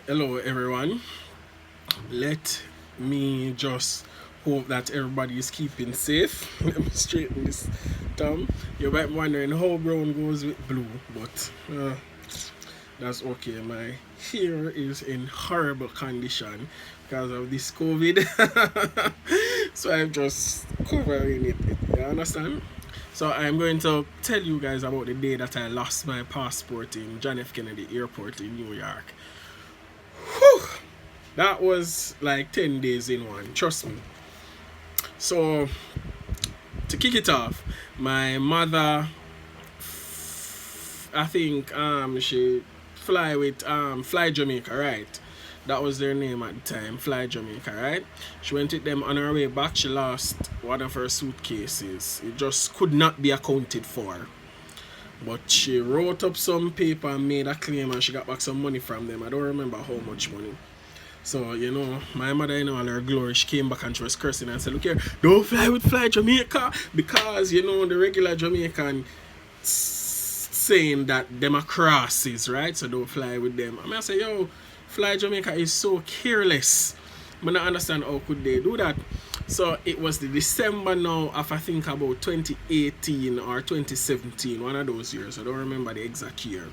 Hello, everyone. Let me just hope that everybody is keeping safe. Let me straighten this thumb. You might be wondering how brown goes with blue, but that's okay. My hair is in horrible condition because of this COVID, so I'm just covering it. You understand? So I'm going to tell you guys about the day that I lost my passport in John F. Kennedy Airport in New York. Whew, that was like 10 days in one, trust me. So, to kick it off, my mother, I think she Fly Jamaica, right? That was their name at the time, Fly Jamaica, right? She went with them on her way back. She lost one of her suitcases. It just could not be accounted for. But she wrote up some paper and made a claim, and she got back some money from them. I don't remember how much money. So, my mother in all her glory, she came back and she was cursing and said, look here, don't fly with Fly Jamaica, because, the regular Jamaican saying that them are crosses, right? So don't fly with them. I say, yo, Fly Jamaica is so careless. I don't understand how could they do that. So it was the December now of I think about 2018 or 2017, one of those years. I don't remember the exact year.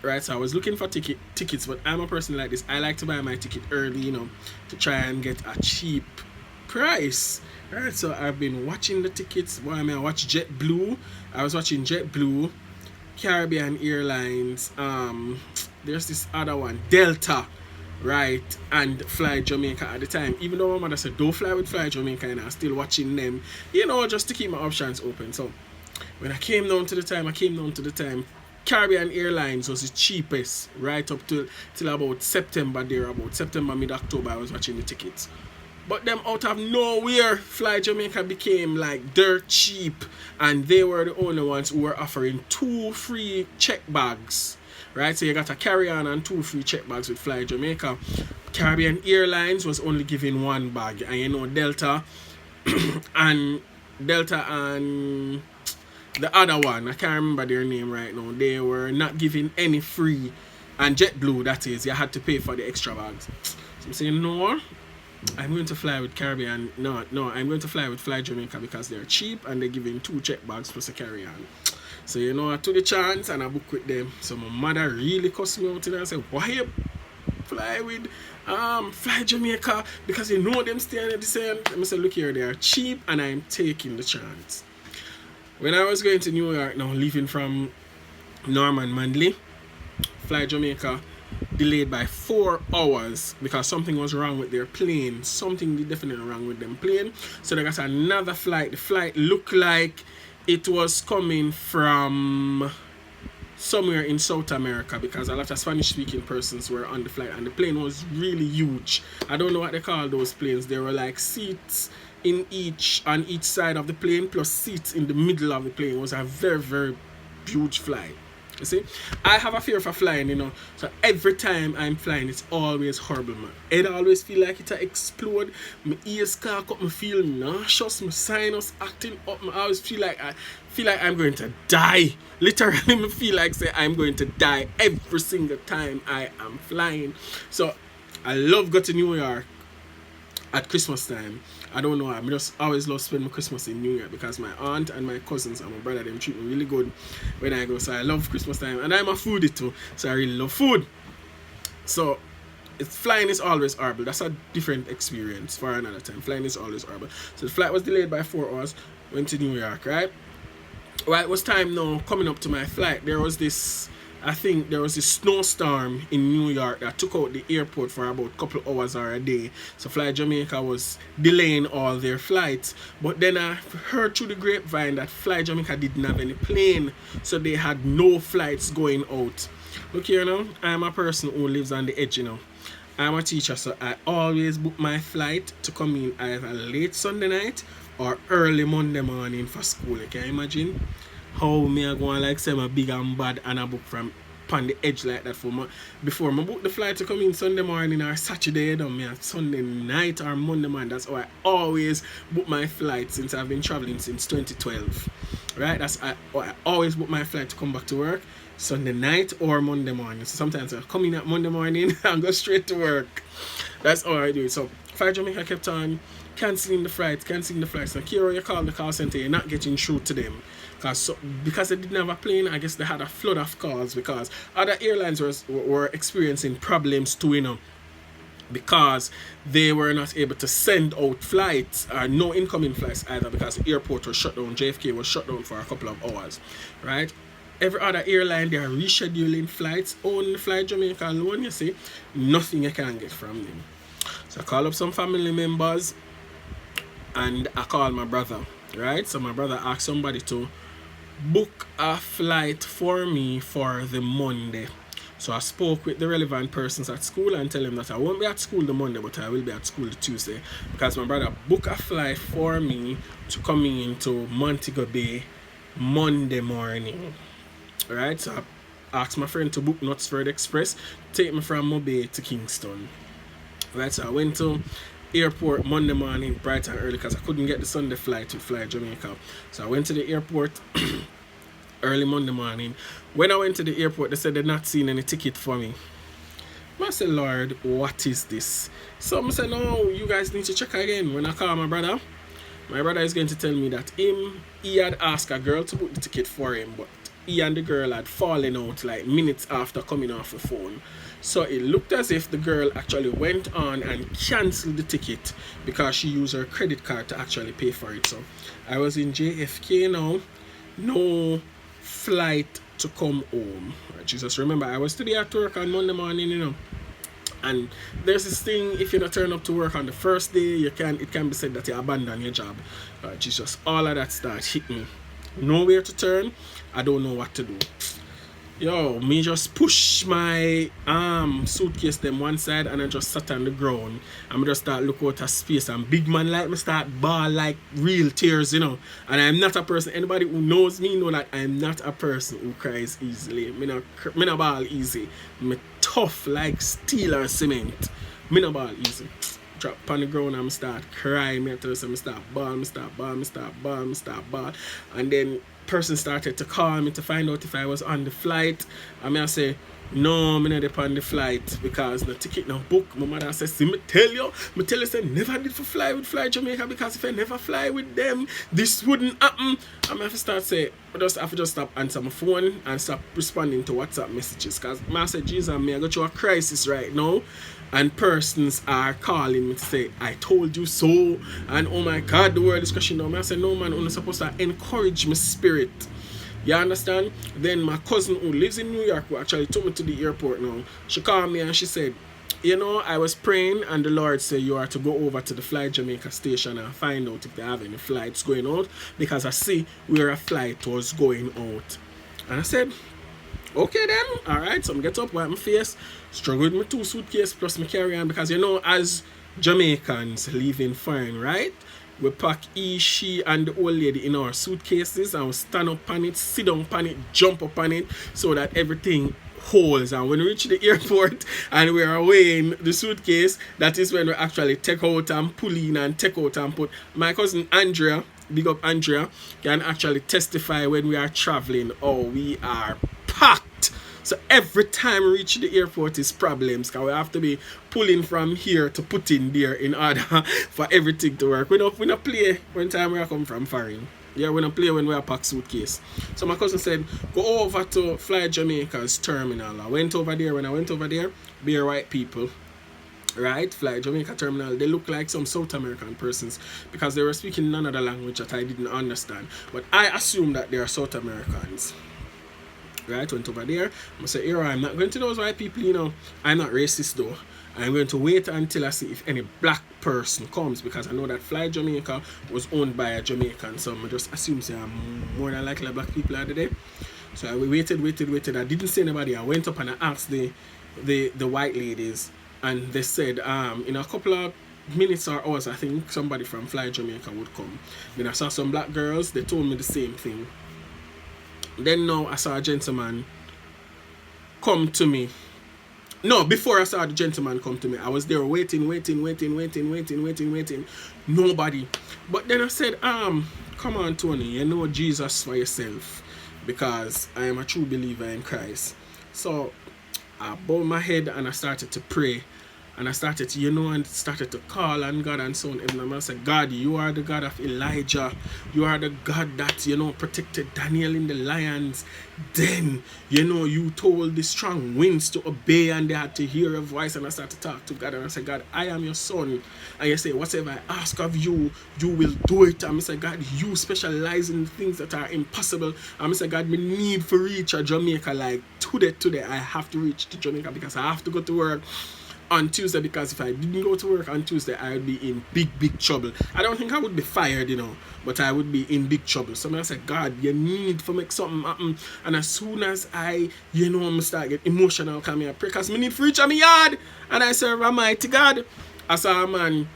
Right, so I was looking for tickets, but I'm a person like this. I like to buy my ticket early, to try and get a cheap price. Right, so I've been watching the tickets. Boy, I watch JetBlue. I was watching JetBlue, Caribbean Airlines. There's this other one, Delta, right, and Fly Jamaica at the time. Even though my mother said don't fly with Fly Jamaica, and I'm still watching them, just to keep my options open. So when I came down to the time. Caribbean Airlines was the cheapest right up till about September there, about September mid-October I was watching the tickets. But them out of nowhere, Fly Jamaica became like dirt cheap, and they were the only ones who were offering 2 free check bags. Right, so you got a carry-on and 2 free check bags with Fly Jamaica. Caribbean Airlines was only giving 1 bag, and Delta and the other one, I can't remember their name right now, they were not giving any free, and JetBlue, that is, you had to pay for the extra bags. So I'm saying, no, I'm going to fly with Caribbean. No, I'm going to fly with Fly Jamaica because they're cheap and they're giving 2 check bags plus a carry-on. So I took the chance and I booked with them. So my mother really cussed me out and said, why you fly with Fly Jamaica? Because them staying at the same. I said, look here, they are cheap and I'm taking the chance. When I was going to New York now, leaving from Norman Manley, Fly Jamaica delayed by 4 hours because something was wrong with their plane. Something definitely wrong with them plane. So they got another flight. The flight looked like it was coming from somewhere in South America because a lot of Spanish-speaking persons were on the flight, and the plane was really huge. I don't know what they call those planes. There were like seats on each side of the plane plus seats in the middle of the plane. It was a very, very huge flight. You see, I have a fear for flying, so every time I'm flying, it's always horrible, man. It always feel like it'll explode. My ears cock up, me feel nauseous, my sinus acting up. I always feel like I'm going to die. Literally, me feel like I'm going to die every single time I am flying. So I love going to New York at Christmas time. I don't know, I just always love spending my Christmas in New York because my aunt and my cousins and my brother, them treat me really good when I go. So I love Christmas time, and I'm a foodie too, so I really love food. So flying is always horrible. That's a different experience for another time. Flying is always horrible. So the flight was delayed by 4 hours. Went to New York, right? Well, it was time now coming up to my flight. There was this snowstorm in New York that took out the airport for about a couple hours or a day. So Fly Jamaica was delaying all their flights. But then I heard through the grapevine that Fly Jamaica didn't have any plane, so they had no flights going out. Look here now, I'm a person who lives on the edge, I'm a teacher, so I always book my flight to come in either late Sunday night or early Monday morning for school. Can you imagine how me I go and like say I'm big and bad and I book from on the edge like that before I book the flight to come in Sunday morning or Saturday, Sunday night or Monday morning. That's how I always book my flight since I've been traveling since 2012. Right? I always book my flight to come back to work. Sunday night or Monday morning. So sometimes I come in at Monday morning and go straight to work. That's how I do it. So Fly Jamaica kept on cancelling the flights. So Kiro, you call the call center, you're not getting through to them. Because they didn't have a plane, I guess they had a flood of calls because other airlines were experiencing problems too, because they were not able to send out flights, no incoming flights either, because the airport was shut down. JFK was shut down for a couple of hours, right? Every other airline, they are rescheduling flights. Only Fly Jamaica alone, you see, nothing you can get from them. So I call up some family members and I call my brother, right? So my brother asked somebody to book a flight for me for the Monday. So I spoke with the relevant persons at school and tell them that I won't be at school the Monday, but I will be at school the Tuesday, because my brother booked a flight for me to come into Montego Bay Monday morning. Right? So I asked my friend to book Knutsford Express, take me from Mobay to Kingston. Right? So I went to airport Monday morning bright and early because I couldn't get the Sunday flight to Fly Jamaica. So I went to the airport early Monday morning. When I went to the airport, they said they're not seeing any ticket for me. I said, Lord, what is this? So I said, no, you guys need to check again. When I call my brother is going to tell me that he had asked a girl to book the ticket for him, but he and the girl had fallen out like minutes after coming off the phone. So it looked as if the girl actually went on and cancelled the ticket because she used her credit card to actually pay for it. So I was in JFK now, no flight to come home. Jesus, remember, I was today at work on Monday morning, and there's this thing, if you don't turn up to work on the first day, it can be said that you abandon your job. Jesus, all of that start hit me. Nowhere to turn, I don't know what to do. Me just push my suitcase them one side and I just sat on the ground. I'm just start look out of space, and big man like me start bawl like real tears, And I'm not a person, anybody who knows me know that I'm not a person who cries easily. Me not bawl easy. Me tough like steel or cement. Me not bawl easy. Drop on the ground and I start crying. I tell you, I start bawl. And then person started to call me to find out if I was on the flight. I say, no, I'm not on the flight because the ticket not booked. My mother says, see, me tell you, say never did for fly with Fly Jamaica, because if I never fly with them, this wouldn't happen. I have to start say, I have to just stop answer my phone and stop responding to WhatsApp messages, because I said, Jesus, I go through a crisis right now. And persons are calling me to say, I told you so. And oh my God, the world is crashing down. I said, no man, I'm supposed to encourage my spirit. You understand? Then my cousin who lives in New York, who actually took me to the airport now, she called me and she said, I was praying and the Lord said you are to go over to the Fly Jamaica station and find out if they have any flights going out, because I see where a flight was going out. And I said, okay then, alright, so I get up, wipe my face, struggle with my 2 suitcases plus my carry-on, because as Jamaicans living foreign, right? We pack she and the old lady in our suitcases and we stand up on it, sit down on it, jump up on it, so that everything holds. And when we reach the airport and we are weighing the suitcase, that is when we actually take out and pull in and take out and put. My cousin Andrea, big up Andrea, can actually testify when we are traveling, we are packed. So every time we reach the airport is problems, because we have to be pulling from here to put in there in order for everything to work. We don't play when time we come from foreign. Yeah, we don't play when we are packed suitcase. So my cousin said, go over to Fly Jamaica's terminal. I went over there. When I went over there, bare white people, right? Fly Jamaica terminal, they look like some South American persons because they were speaking none other language that I didn't understand. But I assumed that they are South Americans. Right, went over there. I said, here, I'm not going to those white people, I'm not racist though. I'm going to wait until I see if any black person comes, because I know that Fly Jamaica was owned by a Jamaican, so I just assume more than likely black people are there. So I waited. I didn't see anybody. I went up and I asked the white ladies, and they said in a couple of minutes or hours, I think somebody from Fly Jamaica would come. Then I saw some black girls. They told me the same thing. Then now I saw a gentleman come to me. No, before I saw the gentleman come to me, I was there waiting. Nobody. But then I said, come on, Tony, you know Jesus for yourself. because I am a true believer in Christ. So I bowed my head and I started to pray. And I started to, and started to call on God and so on. And I said, God, you are the God of Elijah. You are the God that, protected Daniel in the lions. Then, you told the strong winds to obey and they had to hear a voice. And I started to talk to God and I said, God, I am your son. And you say, whatever I ask of you, you will do it. And I said, God, you specialize in things that are impossible. And I said, God, me need to reach a Jamaica. Like today, I have to reach to Jamaica because I have to go to work on Tuesday, because if I didn't go to work on Tuesday, I would be in big trouble. I don't think I would be fired, but I would be in big trouble. So I said, God, you need to make something happen. And as soon as I, I'm start get emotional, come here, pray, because I need to reach my yard. And I serve Almighty God. I saw a man,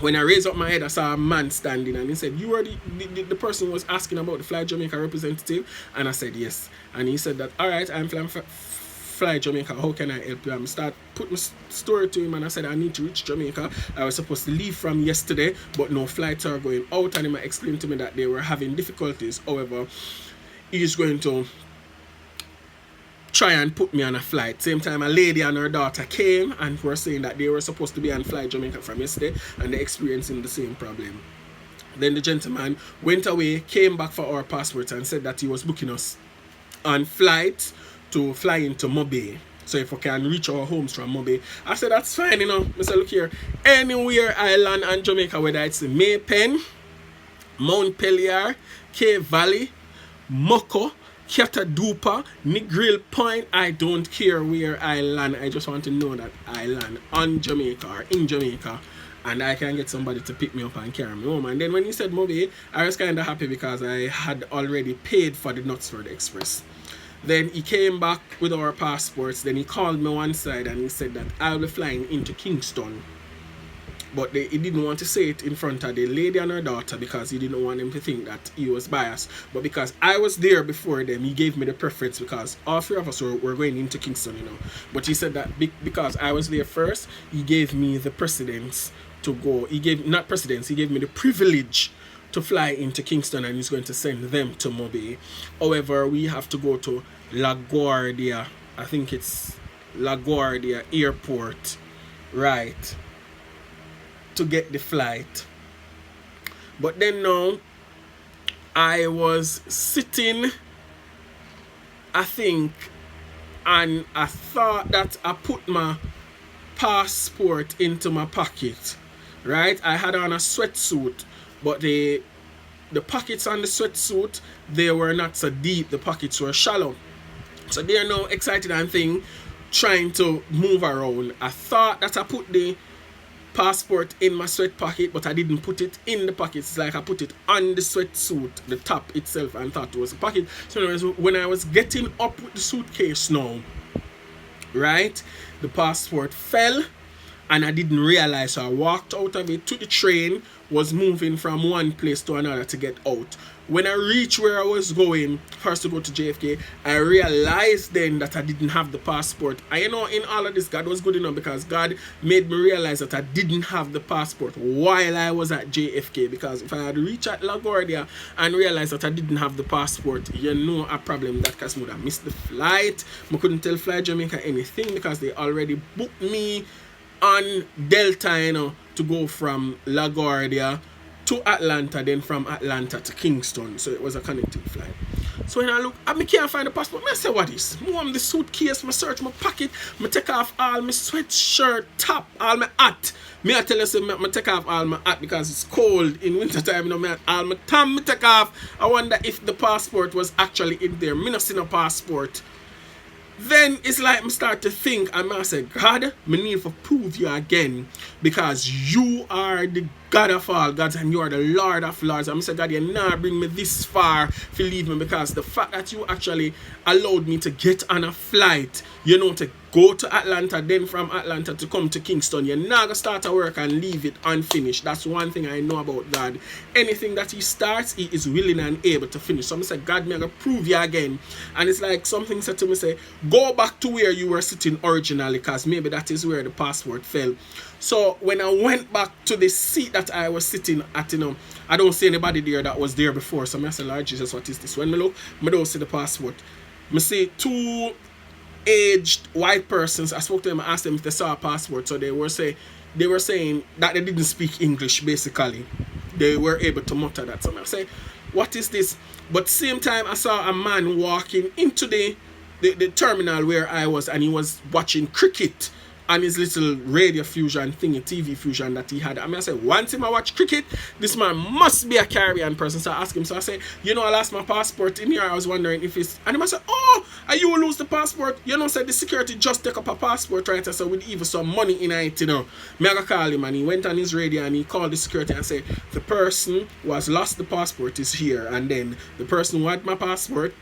when I raised up my head, I saw a man standing and he said, you are the person who was asking about the Fly Jamaica representative? And I said, yes. And he said that, all right, I'm Fly Jamaica, how can I help you? I start put my story to him and I said I need to reach Jamaica. I was supposed to leave from yesterday, but no flights are going out, and he explained to me that they were having difficulties. However, he's going to try and put me on a flight. Same time, a lady and her daughter came and were saying that they were supposed to be on Fly Jamaica from yesterday and they're experiencing the same problem. Then the gentleman went away, came back for our passports and said that he was booking us on flights to fly into Mobay. So if we can reach our homes from Mobay. I said, that's fine, I said, look here, anywhere I land on Jamaica, whether it's Maypen, Mount Peliar, Cave Valley, Moko, Catadupa, Negril Point, I don't care where I land. I just want to know that I land on Jamaica or in Jamaica, and I can get somebody to pick me up and carry me home. And then when he said Mobay, I was kind of happy because I had already paid for the Knutsford Express. Then he came back with our passports. Then he called me one side and he said that I'll be flying into Kingston. But he didn't want to say it in front of the lady and her daughter because he didn't want them to think that he was biased. But because I was there before them, he gave me the preference because all three of us were going into Kingston, But he said that because I was there first, he gave me the precedence to go. He gave me the privilege to fly into Kingston, and he's going to send them to Mobay. However, we have to go to LaGuardia. I think it's LaGuardia Airport, right, to get the flight. But then now, I was sitting, I think, and I thought that I put my passport into my pocket, right? I had on a sweatsuit, but the pockets on the sweatsuit, they were not so deep. The pockets were shallow. So they're now excited and trying to move around. I thought that I put the passport in my sweat pocket, but I didn't put it in the pocket. It's like I put it on the sweatsuit, the top itself, and thought it was a pocket. So anyways, when I was getting up with the suitcase now, right, the passport fell and I didn't realize. So I walked out of it to the train, was moving from one place to another to get out. When I reached where I was going, first to go to JFK, I realized then that I didn't have the passport. And in all of this, God was good enough because God made me realize that I didn't have the passport while I was at JFK. Because if I had reached at LaGuardia and realized that I didn't have the passport, a problem that because I would have missed the flight. I couldn't tell Fly Jamaica anything because they already booked me on Delta, to go from LaGuardia to Atlanta, then from Atlanta to Kingston. So it was a connecting flight. So when I look, I can't find the passport. I say, what is? I want the suitcase, I search my pocket, I take off all my sweatshirt, top, all my hat. I tell you, I take off all my hat because it's cold in winter time. All my thumb, I take off. I wonder if the passport was actually in there. I don't see no passport. Then it's like I start to think, and I say, God, I need to prove you again because you are the God of all gods and you are the Lord of lords. And I say, God, you never bring me this far to leave me because the fact that you actually allowed me to get on a flight, to go to Atlanta, then from Atlanta to come to Kingston, you're not going to start a work and leave it unfinished. That's one thing I know about God. Anything that he starts, he is willing and able to finish. So I say, God, I'm going to prove you again. And it's like something said to me, say, go back to where you were sitting originally because maybe that is where the passport fell. So when I went back to the seat that I was sitting at, I don't see anybody there that was there before. So I said, Lord Jesus, what is this? When I look, I don't see the passport. I see two aged white persons. I spoke to them and asked them if they saw a passport. So they were saying that they didn't speak English, basically. They were able to mutter that. So I say, what is this? But same time, I saw a man walking into the terminal where I was, and he was watching cricket on his little radio fusion thingy, TV fusion that he had. I mean, I said, once him I watch cricket, this man must be a Caribbean person. So I asked him, so I said, I lost my passport in here. I was wondering if it's, and he said, oh, and you lose the passport? Said the security just take up a passport, right? I said, with even some money in it, Me I go call him, and he went on his radio and he called the security and said, the person who has lost the passport is here. And then the person who had my passport,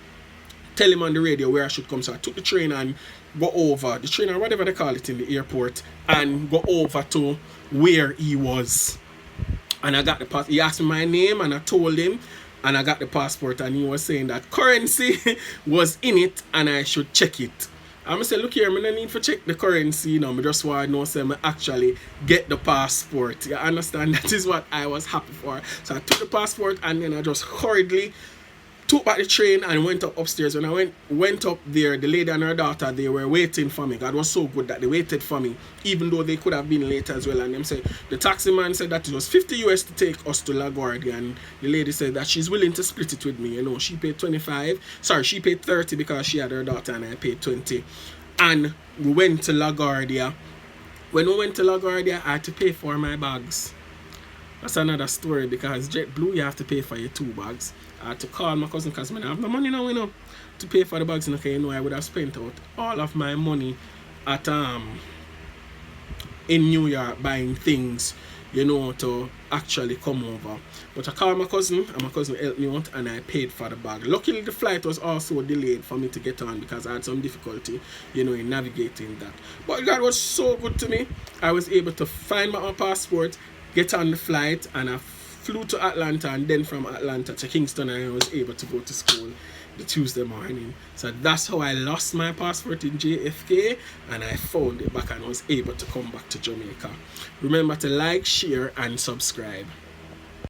tell him on the radio where I should come. So I took the train and go over, the train or whatever they call it in the airport, and go over to where he was. And I got the passport. He asked me my name and I told him, and I got the passport, and he was saying that currency was in it and I should check it. I'm going to say, look here, I don't need to check the currency, I just want to know so I actually get the passport. You understand? That is what I was happy for. So I took the passport and then I just hurriedly took back the train and went up upstairs. When I went up there, the lady and her daughter, they were waiting for me. God was so good that they waited for me, even though they could have been late as well. And them said, the taxi man said that it was $50 US to take us to LaGuardia, and the lady said that she's willing to split it with me. She paid 25. Sorry, she paid 30 because she had her daughter, and I paid 20. And we went to LaGuardia. When we went to LaGuardia, I had to pay for my bags. That's another story, because JetBlue, you have to pay for your 2 bags. I had to call my cousin because I don't have no money now, to pay for the bags. Okay, I would have spent out all of my money at in New York buying things, to actually come over. But I called my cousin, and my cousin helped me out, and I paid for the bag. Luckily, the flight was also delayed for me to get on because I had some difficulty, in navigating that. But God was so good to me. I was able to find my own passport, get on the flight, and I flew to Atlanta, and then from Atlanta to Kingston, and I was able to go to school the Tuesday morning. So that's how I lost my passport in JFK, and I found it back and was able to come back to Jamaica. Remember to like, share, and subscribe.